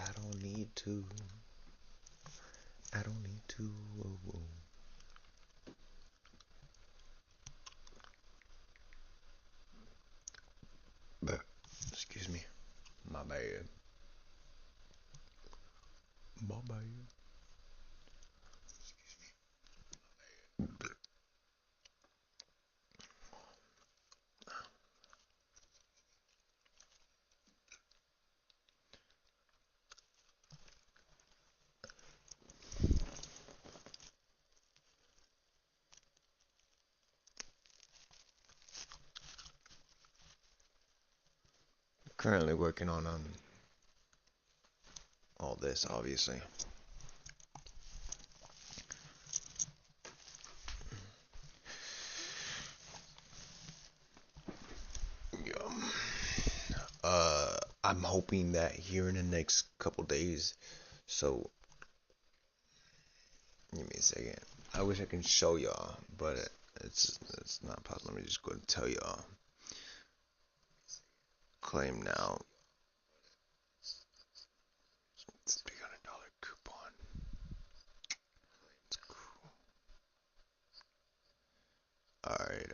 I don't need to. I don't need to. Oh, oh. But, excuse me. My bad. My bad. Currently working on all this, obviously. Yeah. I'm hoping that here in the next couple days. So, give me a second. I wish I can show y'all, but it's not possible. Let me just go and tell y'all. Claim now. It's $300 coupon. It's cool. Alright.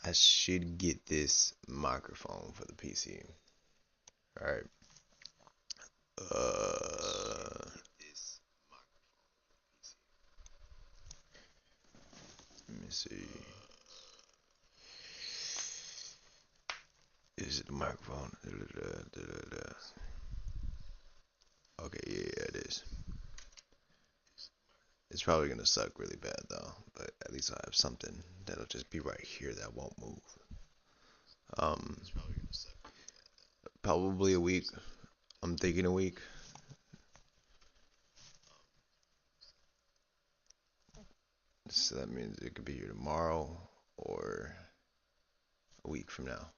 I should get this microphone for the PC. Alright. Let me see. Is it the microphone? Okay, yeah, it is. It's probably gonna suck really bad though, but at least I have something that'll just be right here that won't move. Um, Probably a week. I'm thinking a week. So that means it could be here tomorrow or a week from now.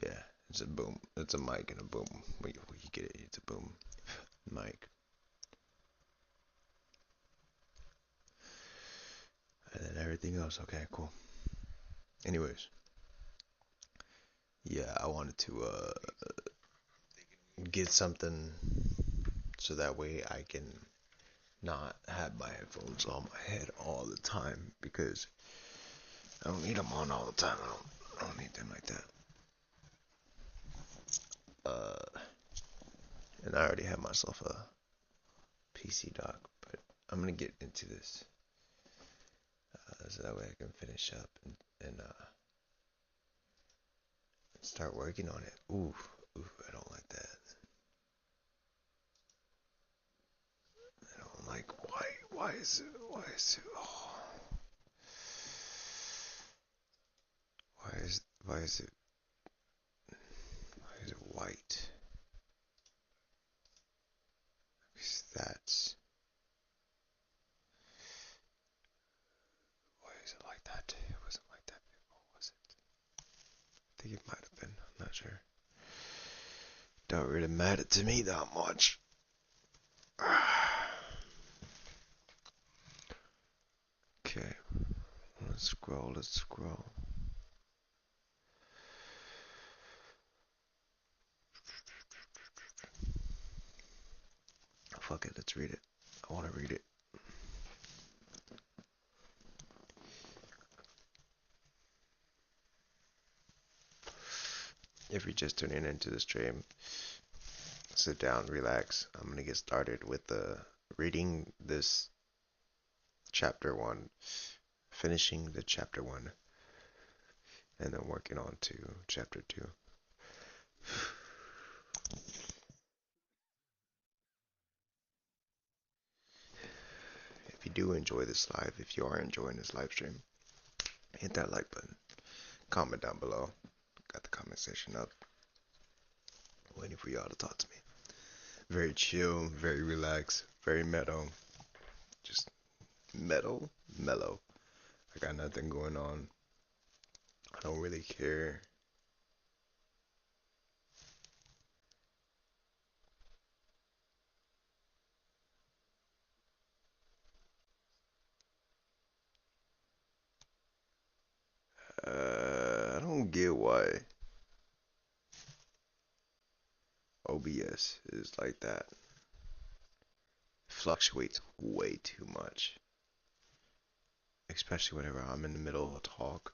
Yeah, it's a boom. It's a mic and a boom. When you get it, it's a boom mic. And then everything else. Okay, cool. Anyways, yeah, I wanted to get something so that way I can not have my headphones on my head all the time because I don't need them on all the time. I don't need them like that. And I already have myself a PC dock, but I'm gonna get into this so that way I can finish up and start working on it. Ooh, I don't like that. I don't like why is it oh, why is it white? Because that's why is it like that? It wasn't like that before, was it? I think it might have been. I'm not sure. Don't really matter to me that much. Okay, let's scroll. Fuck it, let's read it. I want to read it. If you're just tuning into the stream, sit down, relax. I'm gonna get started with reading this chapter 1, finishing the chapter 1, and then working on to chapter 2. If you do enjoy this live, if you are enjoying this live stream, hit that like button. Comment down below. Got the comment section up. Waiting for y'all to talk to me. Very chill, very relaxed, very mellow. Just mellow. I got nothing going on. I don't really care. why OBS is like that. Fluctuates way too much. Especially whenever I'm in the middle of a talk.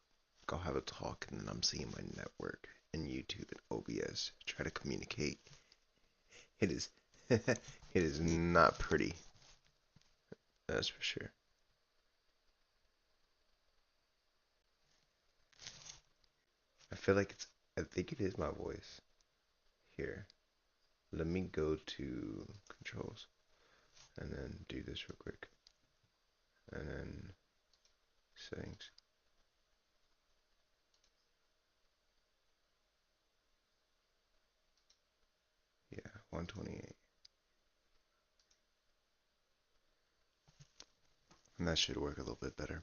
I'll have a talk and then I'm seeing my network and YouTube and OBS try to communicate. It is it is not pretty. That's for sure. I feel like I think it is my voice. Here. Let me go to controls and then do this real quick. And then settings. Yeah, 128. And that should work a little bit better,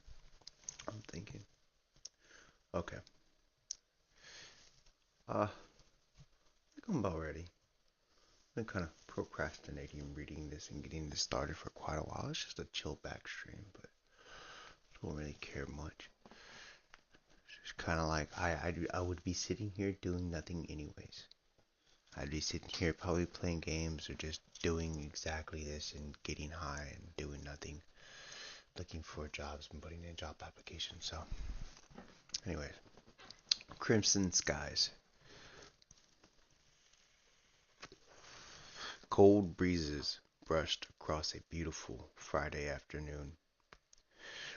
I'm thinking. Okay. I think I'm about ready. I've been kind of procrastinating reading this and getting this started for quite a while. It's just a chill back stream, but I don't really care much. It's just kind of like I would be sitting here doing nothing anyways. I'd be sitting here probably playing games or just doing exactly this and getting high and doing nothing. Looking for jobs and putting in job applications. So, anyways, Crimson Skies. Cold breezes brushed across a beautiful Friday afternoon.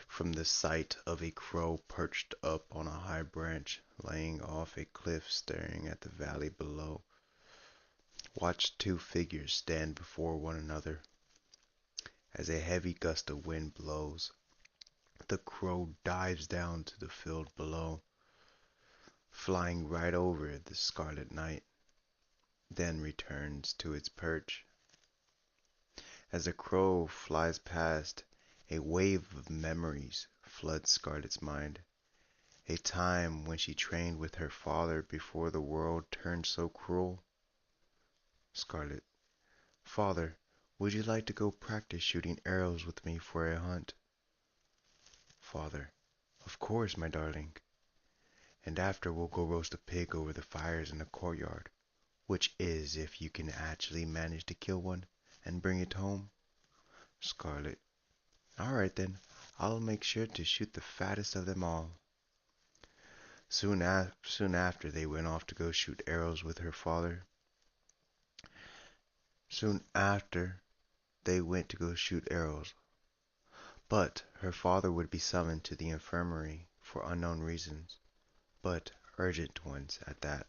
From the sight of a crow perched up on a high branch, laying off a cliff staring at the valley below, watched two figures stand before one another. As a heavy gust of wind blows, the crow dives down to the field below, flying right over the scarlet night, then returns to its perch. As the crow flies past, a wave of memories floods Scarlet's mind. A time when she trained with her father before the world turned so cruel. Scarlet: Father, would you like to go practice shooting arrows with me for a hunt? Father: Of course, my darling. And after we'll go roast a pig over the fires in the courtyard. Which is if you can actually manage to kill one and bring it home. Scarlet: Alright then, I'll make sure to shoot the fattest of them all. Soon after they went off to go shoot arrows with her father. Soon after they went to go shoot arrows. But her father would be summoned to the infirmary for unknown reasons, but urgent ones at that.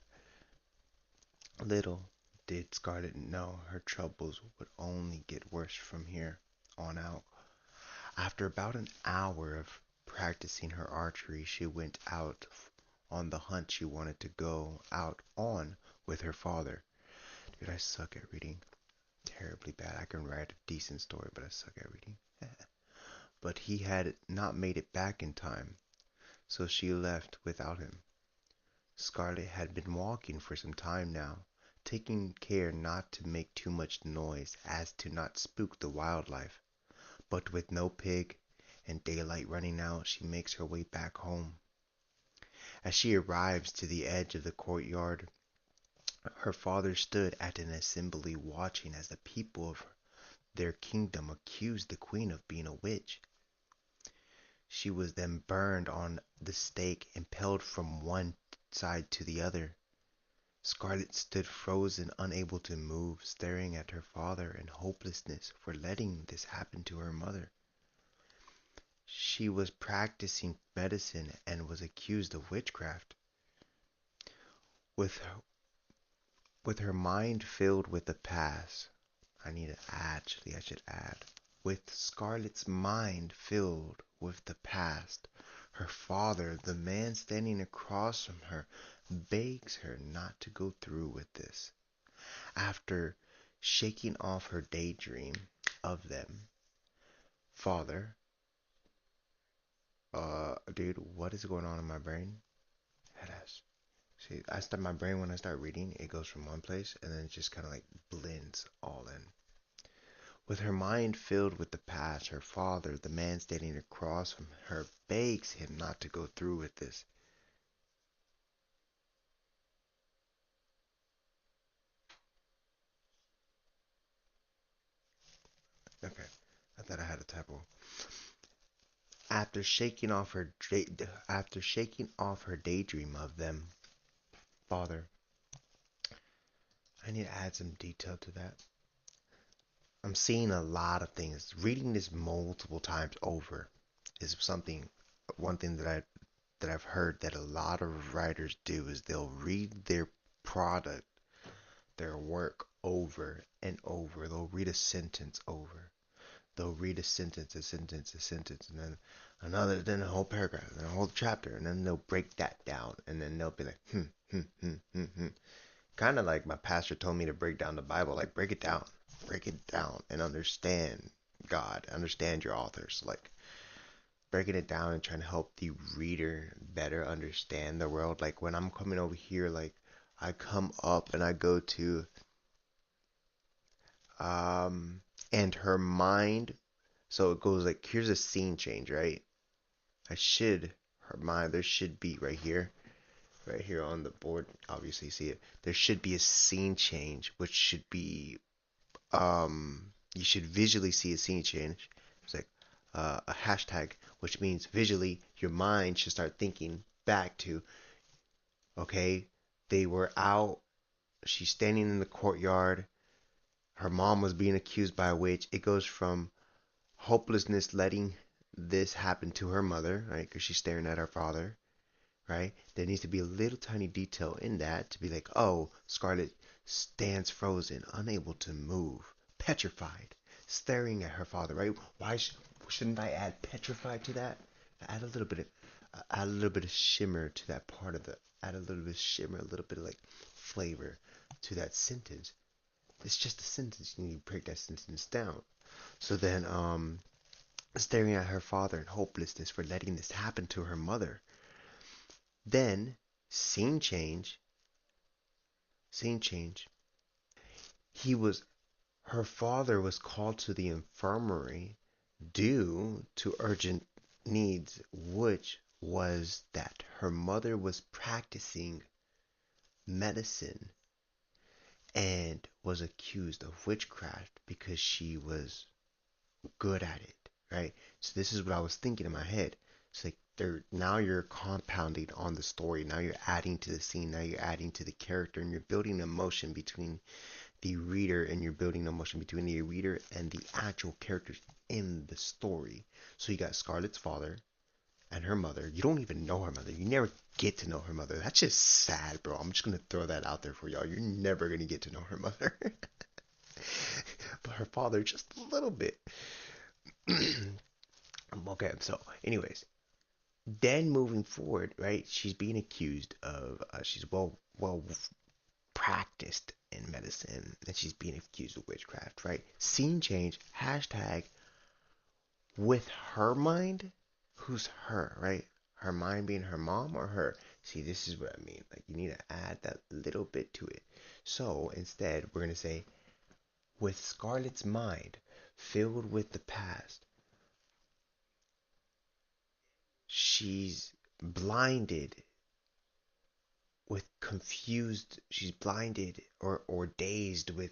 Little did Scarlet know her troubles would only get worse from here on out. After about an hour of practicing her archery, she went out on the hunt she wanted to go out on with her father. Dude, I suck at reading. Terribly bad. I can write a decent story, but I suck at reading. But he had not made it back in time, so she left without him. Scarlet had been walking for some time now, taking care not to make too much noise as to not spook the wildlife. But with no pig and daylight running out, she makes her way back home. As she arrives to the edge of the courtyard, her father stood at an assembly watching as the people of their kingdom accused the queen of being a witch. She was then burned on the stake, impaled from one side to the other. Scarlet stood frozen, unable to move, staring at her father in hopelessness for letting this happen to her mother. She was practicing medicine and was accused of witchcraft. With her mind filled with the past, I should add. With Scarlet's mind filled with the past, her father, the man standing across from her, begs her not to go through with this. After shaking off her daydream of them, Father, dude, what is going on in my brain? Headass. See, my brain when I start reading, it goes from one place and then it just kind of like blends all in. With her mind filled with the past, her father, the man standing across from her, begs him not to go through with this. I thought I had a typo. After shaking off her daydream of them, Father, I need to add some detail to that. I'm seeing a lot of things. Reading this multiple times over is one thing that I've heard that a lot of writers do is they'll read their product, their work over and over. They'll read a sentence over. They'll read a sentence, and then another, then a whole paragraph, and then a whole chapter, and then they'll break that down, and then they'll be like, Kind of like my pastor told me to break down the Bible, like break it down, and understand God, understand your authors, like breaking it down and trying to help the reader better understand the world. Like when I'm coming over here, like I come up and I go to um and her mind. So it goes like here's a scene change, right? I should her mind there should be right here on the board. Obviously, see it. There should be a scene change, which should be you should visually see a scene change. It's like a hashtag, which means visually your mind should start thinking back to okay, they were out. She's standing in the courtyard. Her mom was being accused by a witch. It goes from hopelessness letting this happen to her mother, right? Because she's staring at her father, right? There needs to be a little tiny detail in that to be like, oh, Scarlett stands frozen, unable to move, petrified, staring at her father, right? Shouldn't I add petrified to that? Add a little bit of add a little bit of shimmer to that part of the add a little bit of shimmer, a little bit of like flavor to that sentence. It's just a sentence. You need to break that sentence down. So then, staring at her father in hopelessness for letting this happen to her mother. Then, scene change, scene change. He was, her father was called to the infirmary due to urgent needs, which was that her mother was practicing medicine and was accused of witchcraft because she was good at it, right? So this is what I was thinking in my head. It's like now you're compounding on the story. Now you're adding to the scene. Now you're adding to the character, and you're building emotion between the reader, and you're building emotion between the reader and the actual characters in the story. So you got Scarlett's father and her mother. You don't even know her mother. You never get to know her mother. That's just sad, bro. I'm just gonna throw that out there for y'all. You're never gonna get to know her mother. But her father just a little bit. Okay, so anyways, then moving forward, right? She's being accused of she's well practiced in medicine, and she's being accused of witchcraft, right? Scene change, hashtag with her mind. Who's her, right? Her mind being her mom or her? See, this is what I mean. Like you need to add that little bit to it. So instead, we're gonna say with Scarlett's mind filled with the past, she's blinded she's blinded or dazed with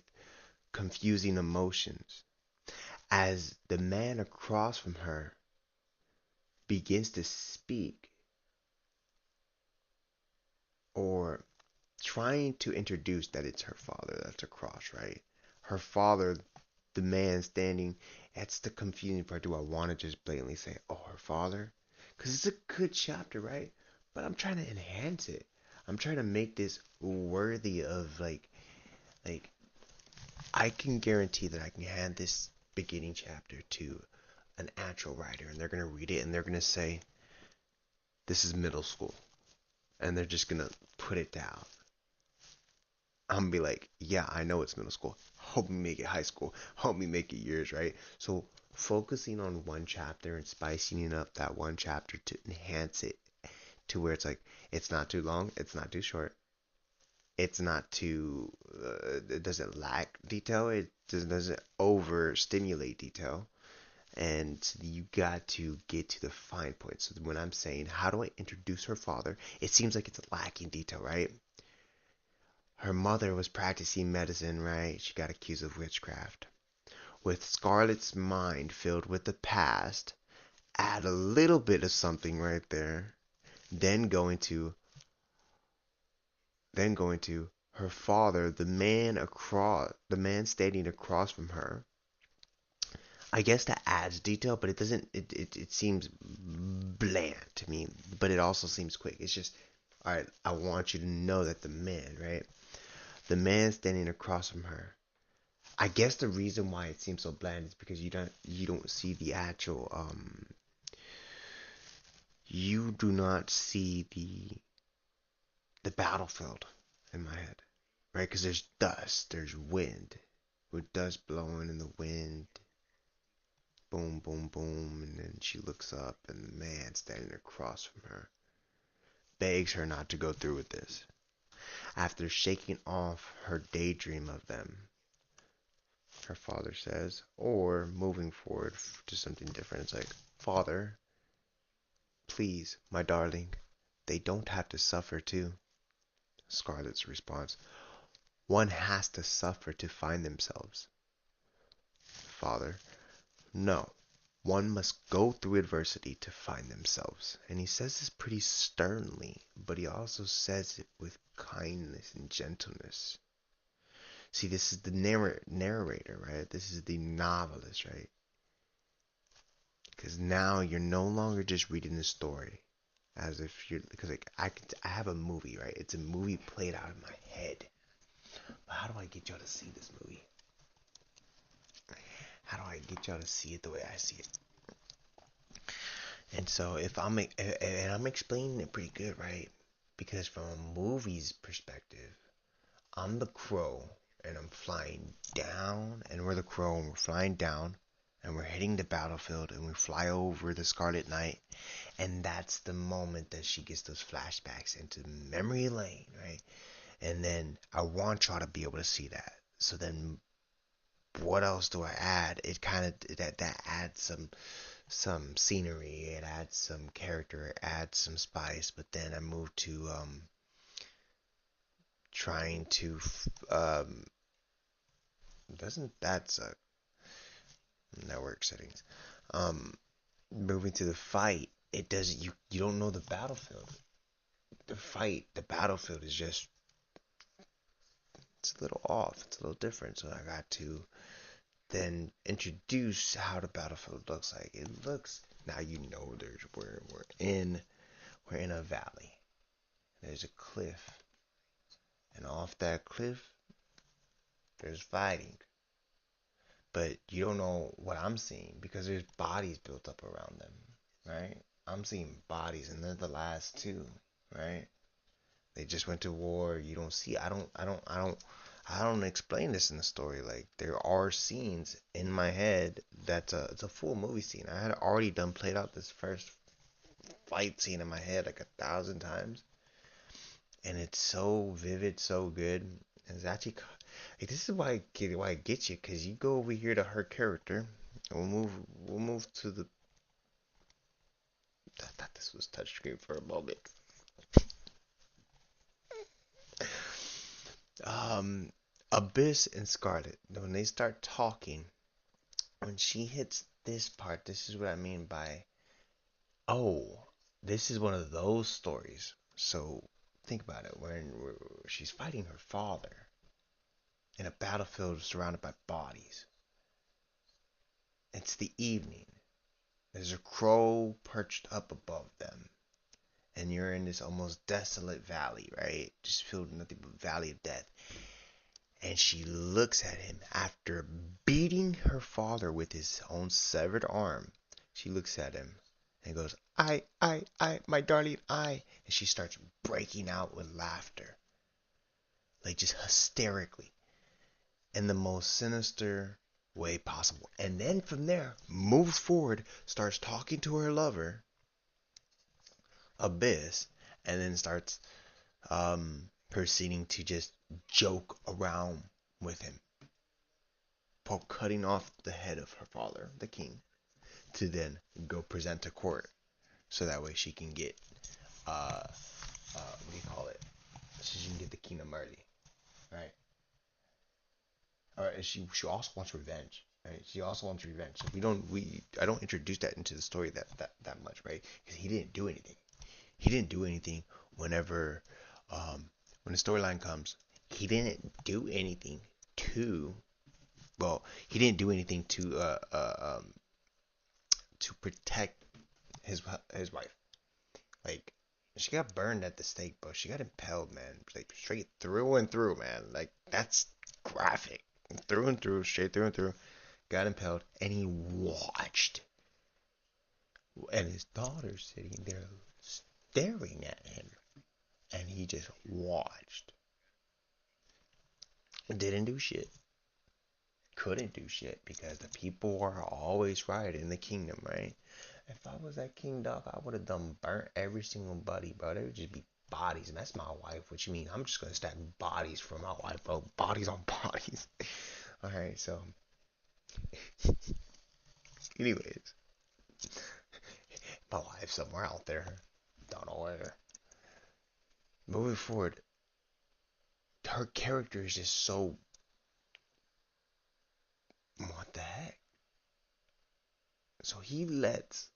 confusing emotions as the man across from her begins to speak or trying to introduce that it's her father that's across, right? Her father, the man standing, that's the confusing part. Do I want to just blatantly say, oh, her father? Because it's a good chapter, right? But I'm trying to enhance it. I'm trying to make this worthy of like I can guarantee that I can hand this beginning chapter to an actual writer and they're gonna read it and they're gonna say this is middle school and they're just gonna put it down. I'm gonna be like, yeah, I know it's middle school. Help me make it high school. Help me make it years, right? So focusing on one chapter and spicing up that one chapter to enhance it to where it's like it's not too long, it's not too short, it's not too it doesn't lack detail, it doesn't overstimulate detail, and you got to get to the fine points. So when I'm saying how do I introduce her father, it seems like it's lacking detail, right? Her mother was practicing medicine, right? She got accused of witchcraft. with Scarlett's mind filled with the past, add a little bit of something right there, then going to her father, the man standing across from her. I guess that adds detail, but it doesn't. It seems bland to me, but it also seems quick. It's just, all right. I want you to know that the man, right? The man standing across from her. I guess the reason why it seems so bland is because you don't see the actual you do not see the battlefield in my head, right? Because there's dust, there's wind, with dust blowing in the wind, boom, boom, boom, and then she looks up, and the man standing across from her begs her not to go through with this. After shaking off her daydream of them, her father says, or moving forward to something different, it's like, Father, please, my darling, they don't have to suffer too. Scarlett's response, one has to suffer to find themselves. Father, no, one must go through adversity to find themselves. And he says this pretty sternly, but he also says it with kindness and gentleness. See, this is the narrator, right? This is the novelist, right? Because now you're no longer just reading the story as if you're, because like I have a movie, right? It's a movie played out in my head. But how do I get y'all to see this movie? How do I get y'all to see it the way I see it? And so if I'm explaining it pretty good, right? Because from a movie's perspective, I'm the crow and I'm flying down, and we're the crow and we're flying down, and we're hitting the battlefield, and we fly over the Scarlet Knight, and that's the moment that she gets those flashbacks into memory lane, right? And then I want y'all to be able to see that. So then, what else do I add? It kind of that adds some scenery, it adds some character, it adds some spice. But then I move to trying to doesn't that suck? Network settings. Um, moving to the fight, it doesn't. You don't know the battlefield. The battlefield is just, it's a little off. It's a little different. So I got to then introduce how the battlefield looks like. It looks, now you know we're in a valley. There's a cliff, and off that cliff there's fighting. But you don't know what I'm seeing because there's bodies built up around them, right? I'm seeing bodies, and they're the last two, right? They just went to war. You don't see. I don't explain this in the story. Like, there are scenes in my head that's it's a full movie scene. I had already done played out this first fight scene in my head like 1,000 times, and it's so vivid, so good. And it's actually, like, this is why I get you, because you go over here to her character, and we'll move to the. I thought this was touchscreen for a moment. Um, Abyss and Scarlet, when they start talking, when she hits this part, this is what I mean by, oh, this is one of those stories. So think about it, when she's fighting her father in a battlefield surrounded by bodies. It's the evening. There's a crow perched up above them, and you're in this almost desolate valley, right? Just filled with nothing but valley of death. And she looks at him after beating her father with his own severed arm. She looks at him and goes, my darling, I. And she starts breaking out with laughter, like just hysterically, in the most sinister way possible. And then from there, moves forward, starts talking to her lover, Abyss, and then starts proceeding to just joke around with him, cutting off the head of her father, the king, to then go present to court, so that way she can get what do you call it? So she can get the kingdom early, right? Or she also wants revenge. Right? She also wants revenge. So I don't introduce that into the story that much, right? Because he didn't do anything. He didn't do anything whenever when the storyline comes. He didn't do anything to well, he didn't do anything to protect his his wife. Like she got burned at the stake, but she got impaled, man. Like straight through and through, man. Like that's graphic. Through and through, straight through and through. Got impaled, and he watched, and his daughter sitting there staring at him, and he just watched. Didn't do shit. Couldn't do shit because the people are always right in the kingdom, right? If I was that king, dog, I would have done burnt every single buddy, bro. There would just be bodies, and that's my wife. What you mean? I'm just gonna stack bodies for my wife, bro. Bodies on bodies. All right, so, anyways, my wife's somewhere out there. Don't know where. Moving forward, her character is just so. What the heck? So he lets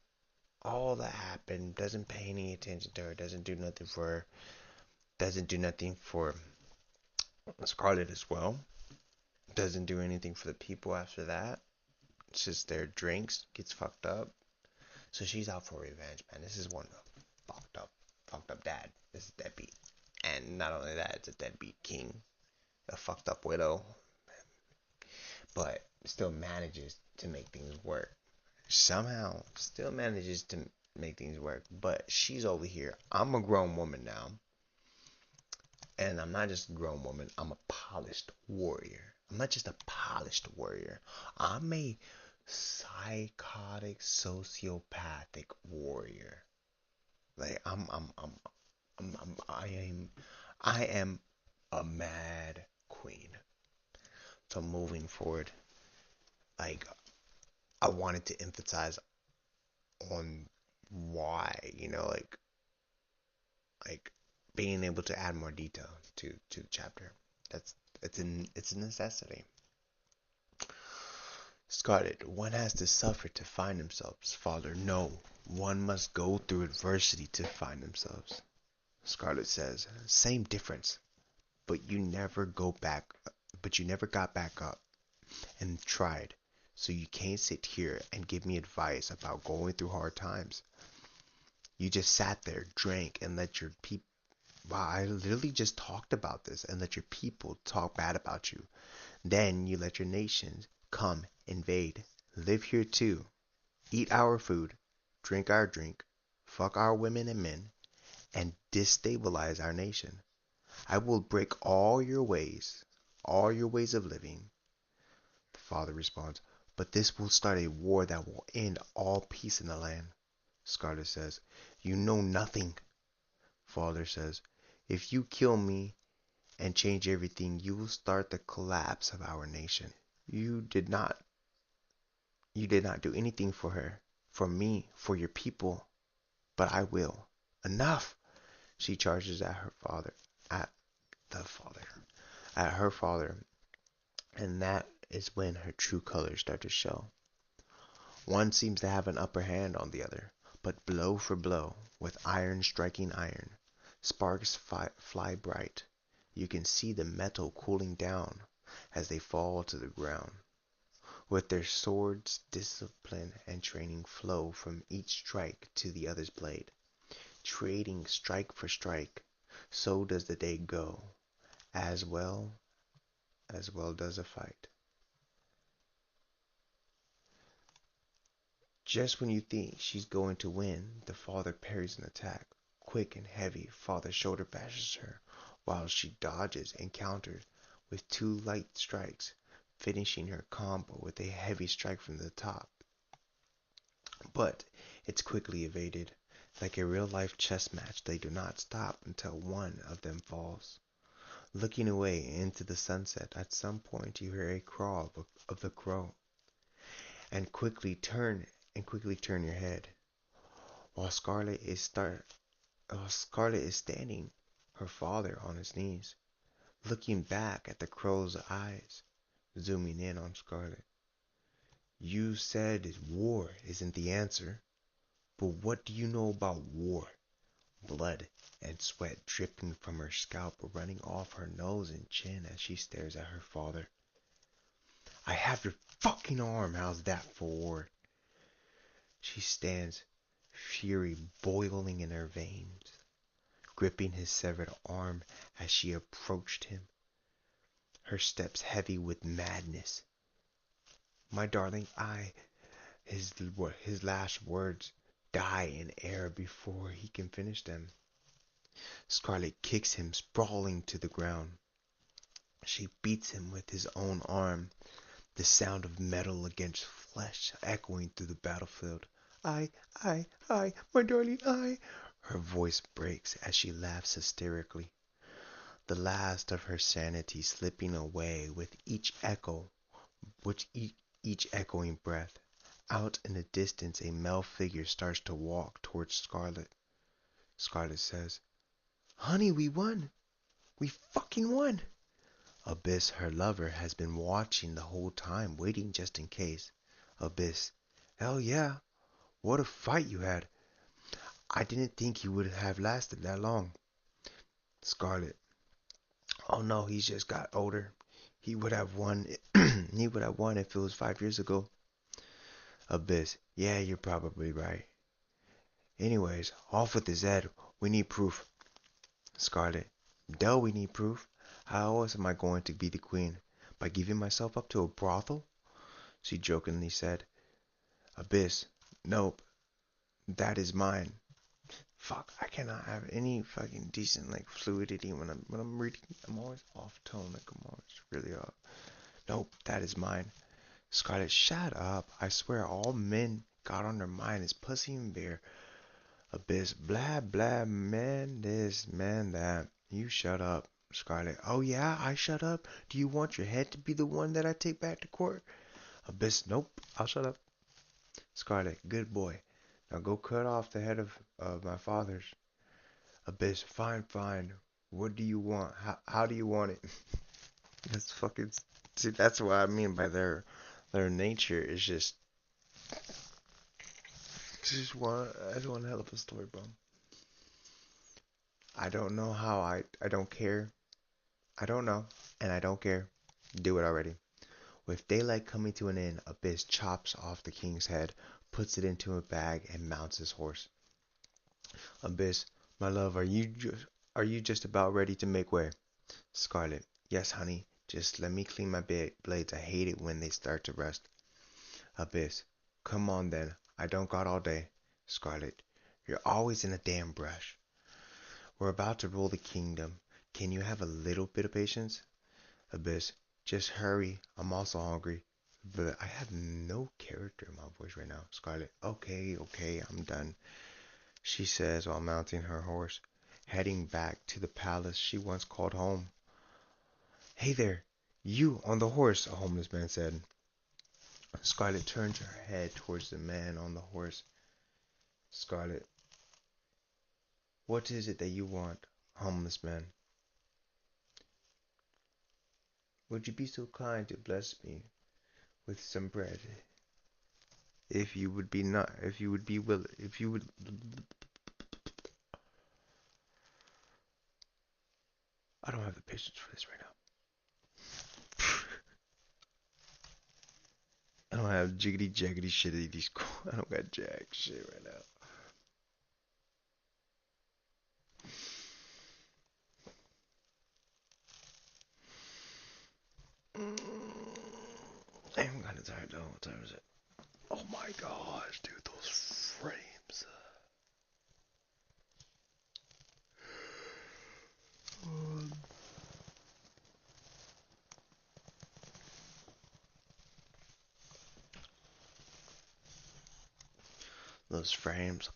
all that happen, doesn't pay any attention to her, doesn't do nothing for her, doesn't do nothing for Scarlet as well. Doesn't do anything for the people after that. It's just their drinks, gets fucked up. So she's out for revenge, man. This is one fucked up dad. This is deadbeat. And not only that, it's a deadbeat king, a fucked up widow, but still manages to make things work. Somehow, still manages to make things work. But she's over here. I'm a grown woman now. And I'm not just a grown woman, I'm a polished warrior. I'm not just a polished warrior. I'm a psychotic, sociopathic warrior. Like I am a mad queen. So moving forward, like I wanted to emphasize on why, like being able to add more detail to the chapter. That's it's a necessity. Scarlet, one has to suffer to find themselves. Father, no, one must go through adversity to find themselves. Scarlet says, same difference, but you never got back up and tried. So you can't sit here and give me advice about going through hard times. You just sat there, drank, and let your people. Wow, I literally just talked about this and let your people talk bad about you. Then you let your nations come, invade, live here too, eat our food, drink our drink, fuck our women and men, and destabilize our nation. I will break all your ways of living. The father responds, but this will start a war that will end all peace in the land. Scarlet says, you know nothing. Father says, if you kill me and change everything, you will start the collapse of our nation. You did not do anything for her, for me, for your people, but I will. Enough! She charges at the father, at her father, and that is when her true colors start to show. One seems to have an upper hand on the other, but blow for blow, with iron striking iron, sparks fly bright. You can see the metal cooling down as they fall to the ground. With their swords, discipline and training flow from each strike to the other's blade, trading strike for strike. So does the day go, as well does a fight. Just when you think she's going to win, the father parries an attack. Quick and heavy, father's shoulder bashes her, while she dodges and counters with two light strikes, finishing her combo with a heavy strike from the top. But it's quickly evaded. Like a real-life chess match, they do not stop until one of them falls. Looking away into the sunset, at some point you hear a crawl of the crow, and quickly turn your head, while Scarlet is standing, her father on his knees, looking back at the crow's eyes, zooming in on Scarlet. You said war isn't the answer, but what do you know about war? Blood and sweat dripping from her scalp running off her nose and chin as she stares at her father. I have your fucking arm, how's that for war? She stands, fury boiling in her veins, gripping his severed arm as she approached him, her steps heavy with madness. My darling, his last words die in air before he can finish them. Scarlet kicks him sprawling to the ground. She beats him with his own arm, the sound of metal against flesh echoing through the battlefield. My darling, I. Her voice breaks as she laughs hysterically, the last of her sanity slipping away with each echoing breath. Out in the distance, a male figure starts to walk towards Scarlet. Scarlet says, Honey, we won. We fucking won. Abyss, her lover, has been watching the whole time, waiting just in case. Abyss, hell yeah. What a fight you had. I didn't think you would have lasted that long. Scarlet, oh no, he's just got older. He would have won. He would have won if it was 5 years ago. Abyss, yeah, you're probably right. Anyways, off with his head. We need proof. Scarlet, duh, we need proof. How else am I going to be the queen? By giving myself up to a brothel? She jokingly said. Abyss, nope, that is mine. Fuck, I cannot have any fucking decent like fluidity when I'm reading. I'm always off tone, like I'm always really off. Nope, that is mine. Scarlet, shut up. I swear all men got on their mind is pussy and beer. Abyss, blah blah, man this, man that. You shut up. Scarlet, oh yeah, I shut up? Do you want your head to be the one that I take back to court? Abyss, nope, I'll shut up. Scarlet, good boy. Now go cut off the head of my father's. Abyss, fine, fine. What do you want? How do you want it? That's fucking. See, that's what I mean by their nature is just. It's one hell of a story, bro. I don't know how I don't care. I don't know, and I don't care. Do it already. With daylight coming to an end, Abyss chops off the king's head, puts it into a bag, and mounts his horse. Abyss, my love, are you just about ready to make way? Scarlet, yes, honey. Just let me clean my blades. I hate it when they start to rust. Abyss, come on then. I don't got all day. Scarlet, you're always in a damn brush. We're about to rule the kingdom. Can you have a little bit of patience? Abyss, just hurry. I'm also hungry. But I have no character in my voice right now. Scarlet, okay, I'm done, she says while mounting her horse, heading back to the palace she once called home. Hey there, you on the horse, a homeless man said. Scarlet turned her head towards the man on the horse. Scarlet, what is it that you want, homeless man? Would you be so kind to bless me with some bread? If you would be not, if you would be willing, if you would. I don't have the patience for this right now. I don't have jiggity jaggedy shitty these. I don't got jack shit right now. I'm kind of tired though. What time is it? Oh my gosh, dude, those frames. Those frames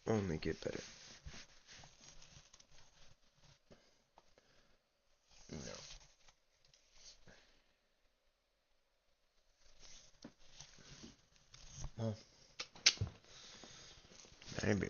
only get better. No. Well, maybe.